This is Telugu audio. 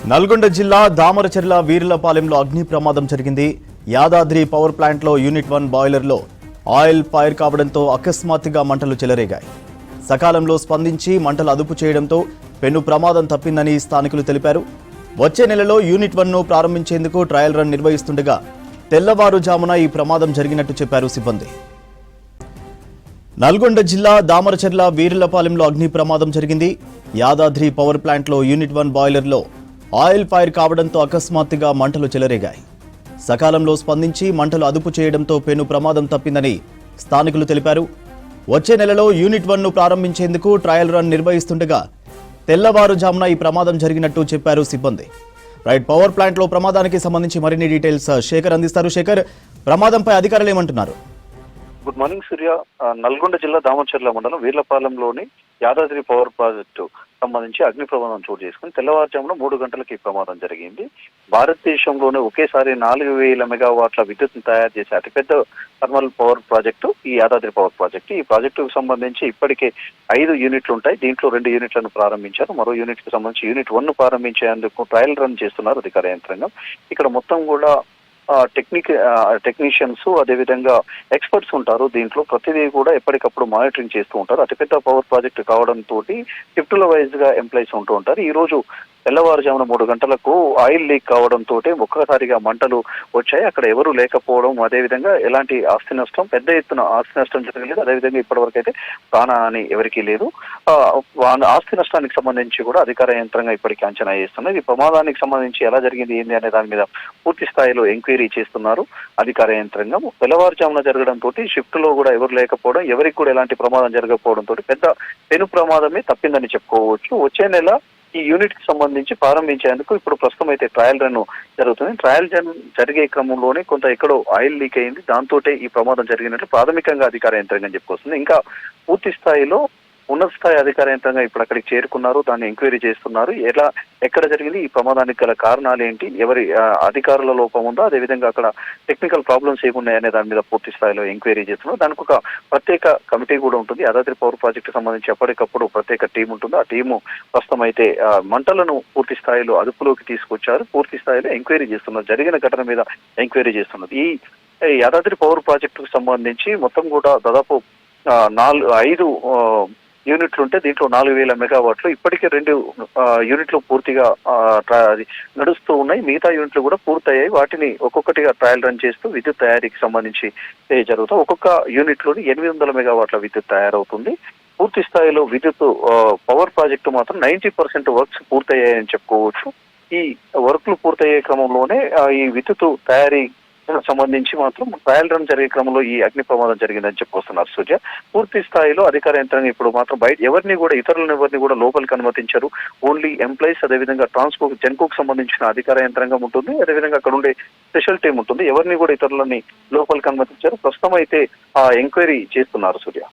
నల్గొండ జిల్లా దామరచర్ల వీరులపాలెంలో అగ్ని ప్రమాదం జరిగింది. యాదాద్రి పవర్ ప్లాంట్లో యూనిట్ 1 బాయిలర్లో ఆయిల్ ఫైర్ కావడంతో అకస్మాత్తుగా మంటలు చెలరేగాయి. సకాలంలో స్పందించి మంటలు అదుపు చేయడంతో పెను ప్రమాదం తప్పిందని స్థానికులు తెలిపారు. వచ్చే నెలలో యూనిట్ 1ను ప్రారంభించేందుకు ట్రయల్ రన్ నిర్వహిస్తుండగా తెల్లవారుజామున ఈ ప్రమాదం జరిగినట్టు చెప్పారు సిబ్బంది. నల్గొండ జిల్లా దామరచర్ల వీరులపాలెంలో అగ్ని ప్రమాదం జరిగింది. యాదాద్రి పవర్ ప్లాంట్లో యూనిట్ 1 బాయిలర్లో ఆయిల్ ఫైర్ కావడంతో అకస్మాత్తుగా మంటలు చెలరేగాయి. సకాలంలో స్పందించి మంటలు అదుపు చేయడంతో పెను ప్రమాదం తప్పిందని స్థానికులు తెలిపారు. వచ్చే నెలలో యూనిట్ 1ను ప్రారంభించేందుకు ట్రయల్ రన్ నిర్వహిస్తుండగా తెల్లవారుజామున ఈ ప్రమాదం జరిగినట్టు చెప్పారు సిబ్బంది. పవర్ ప్లాంట్లో ప్రమాదానికి సంబంధించి మరిన్ని డీటెయిల్స్ శేఖర్ అందిస్తారు. శేఖర్, ప్రమాదంపై అధికారులు ఏమంటున్నారు? గుడ్ మార్నింగ్ సూర్య. నల్గొండ జిల్లా దామరచర్ల మండలం వీర్లపాలెంలోని యాదాద్రి పవర్ ప్రాజెక్టు సంబంధించి అగ్ని ప్రమాదం చోటు చేసుకుని తెల్లవారుజామున 3 గంటలకు ఈ ప్రమాదం జరిగింది. భారతదేశంలోనే ఒకేసారి 4000 మెగావాట్ల విద్యుత్ను తయారు చేసే అతిపెద్ద థర్మల్ పవర్ ప్రాజెక్టు ఈ యాదాద్రి పవర్ ప్రాజెక్టు. ఈ ప్రాజెక్టుకు సంబంధించి ఇప్పటికే 5 యూనిట్లు ఉంటాయి. దీంట్లో 2 యూనిట్లను ప్రారంభించారు. మరో యూనిట్ కు సంబంధించి యూనిట్ 1ను ప్రారంభించేందుకు ట్రయల్ రన్ చేస్తున్నారు అధికార యంత్రాంగం. ఇక్కడ మొత్తం కూడా టెక్నీషియన్స్ అదేవిధంగా ఎక్స్పర్ట్స్ ఉంటారు. దీంట్లో ప్రతిదీ కూడా ఎప్పటికప్పుడు మానిటరింగ్ చేస్తూ ఉంటారు. అతిపెద్ద పవర్ ప్రాజెక్ట్ కావడంతో షిఫ్టుల వైజ్ గా ఎంప్లాయీస్ ఉంటూ ఉంటారు. ఈ రోజు తెల్లవారుజామున 3 గంటలకు ఆయిల్ లీక్ కావడంతో ఒక్కసారిగా మంటలు వచ్చాయి. అక్కడ ఎవరు లేకపోవడం, అదేవిధంగా ఎలాంటి ఆస్తి నష్టం, పెద్ద ఎత్తున ఆస్తి నష్టం జరగలేదు. అదేవిధంగా ఇప్పటివరకు అయితే ప్రాణహాని ఎవరికీ లేదు. ఆస్తి నష్టానికి సంబంధించి కూడా అధికార యంత్రంగా ఇప్పటికీ అంచనా వేస్తున్నారు. ఈ ప్రమాదానికి సంబంధించి ఎలా జరిగింది ఏంది అనే దాని మీద పూర్తి స్థాయిలో ఎంక్వైరీ చేస్తున్నారు అధికార యంత్రాంగం. తెల్లవారుజామున జరగడంతో షిఫ్ట్ లో కూడా ఎవరు లేకపోవడం, ఎవరికి కూడా ఎలాంటి ప్రమాదం జరగకపోవడంతో పెద్ద పెను ప్రమాదమే తప్పిందని చెప్పుకోవచ్చు. వచ్చే నెల ఈ యూనిట్ కి సంబంధించి ప్రారంభించేందుకు ఇప్పుడు ప్రస్తుతం అయితే ట్రయల్ రన్ జరుగుతుంది. ట్రయల్ రన్ జరిగే క్రమంలోనే కొంత ఎక్కడో ఆయిల్ లీక్ అయింది. దాంతో ఈ ప్రమాదం జరిగినట్లు ప్రాథమికంగా అధికార యంత్రాంగం చెప్పుకొస్తుంది. ఇంకా పూర్తి స్థాయిలో ఉన్నత స్థాయి అధికార యంత్రంగా ఇప్పుడు అక్కడికి చేరుకున్నారు. దాన్ని ఎంక్వైరీ చేస్తున్నారు. ఎక్కడ జరిగింది, ఈ ప్రమాదానికి గల కారణాలు ఏంటి, ఎవరి అధికారుల లోపం ఉందో, అదేవిధంగా అక్కడ టెక్నికల్ ప్రాబ్లమ్స్ ఏమున్నాయనే దాని మీద పూర్తి స్థాయిలో ఎంక్వైరీ చేస్తున్నారు. దానికి ఒక ప్రత్యేక కమిటీ కూడా ఉంటుంది. యాదాద్రి పవర్ ప్రాజెక్టు సంబంధించి ఎప్పటికప్పుడు ప్రత్యేక టీం ఉంటుంది. ఆ టీము ప్రస్తుతం అయితే మంటలను పూర్తి స్థాయిలో అదుపులోకి తీసుకొచ్చారు. పూర్తి స్థాయిలో ఎంక్వైరీ చేస్తున్నారు. జరిగిన ఘటన మీద ఎంక్వైరీ చేస్తున్నారు. ఈ యాదాద్రి పవర్ ప్రాజెక్టుకు సంబంధించి మొత్తం కూడా దాదాపు 5 యూనిట్లు ఉంటే దీంట్లో 4000 మెగావాట్లు. ఇప్పటికే 2 యూనిట్లు పూర్తిగా నడుస్తూ ఉన్నాయి. మిగతా యూనిట్లు కూడా పూర్తయ్యాయి. వాటిని ఒక్కొక్కటిగా ట్రయల్ రన్ చేస్తూ విద్యుత్ తయారీకి సంబంధించి జరుగుతాయి. ఒక్కొక్క యూనిట్ లోని 800 మెగావాట్ల విద్యుత్ తయారవుతుంది. పూర్తి స్థాయిలో విద్యుత్ పవర్ ప్రాజెక్టు మాత్రం 90% వర్క్స్ పూర్తయ్యాయని చెప్పుకోవచ్చు. ఈ వర్క్లు పూర్తయ్యే క్రమంలోనే ఈ విద్యుత్ తయారీ సంబంధించి మాత్రం ట్రయల్ రన్ జరిగే క్రమంలో ఈ అగ్ని ప్రమాదం జరిగిందని చెప్పుకొస్తున్నారు సూర్య. పూర్తి స్థాయిలో అధికార యంత్రాంగం ఇప్పుడు మాత్రం ఇతరులను ఎవరిని కూడా లోపలికి అనుమతించారు. ఓన్లీ ఎంప్లాయీస్, అదేవిధంగా జెన్కోకు సంబంధించిన అధికార యంత్రాంగం ఉంటుంది. అదేవిధంగా అక్కడ ఉండే స్పెషల్ టీం ఉంటుంది. ఎవరిని కూడా ఇతరులని లోపలికి అనుమతించారు. ప్రస్తుతం అయితే ఎంక్వైరీ చేస్తున్నారు సూర్య.